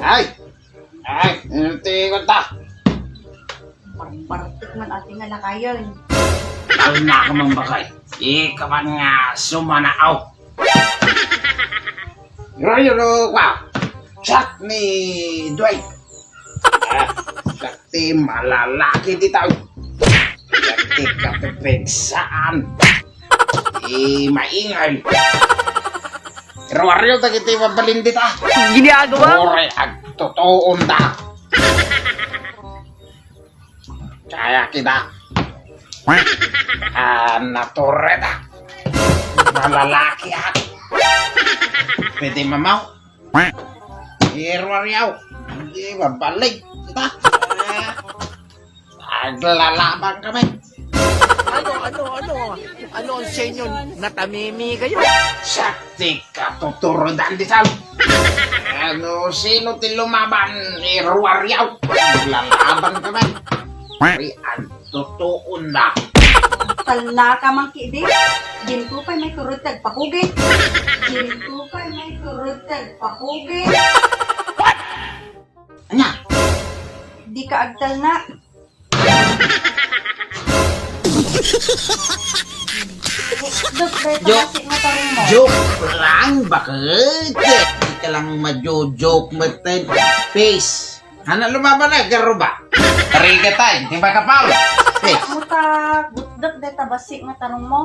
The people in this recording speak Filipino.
Ay! Ay! Hindi ko ta! Partik man ating nga nakayon. Ay na ka man bakay. Ika man nga sumanaaw. Yoro wow. Chat ni Dwight. Sakti malalaki di tao. Sakti kapipigsaan. Maingay. Pero ariyo tagiti mabalin di ta. Ginagawa? Ore ag totoon ta. Kaya kita. Natureta. Malalaki ako. Pwede mamaw. Pero ariyaw. Hindi mabalik. Kita. Naglalaban kami. Ano ang senyo? Natamimi kayo? Sakti ka tuturudan di sal. Sino ti lumaban? Pero ariyaw. Naglalaban kami. Ay, ang totoon na. Tala ka mang kidi. Ginto pa'y may turod tag pakugit. Ginto pa'y may turod tag pakugit. Anya? Di ka agtal na. Dok, dahil Joke. kasi nga tarong mo. Joke lang, bakit? Hindi ka lang majo-joke matin. Face. Hana lumaban na, garo ba? Tariga tayo, di ba kapal? Face. Muta, dok, dahil tabasik nga tarong mo.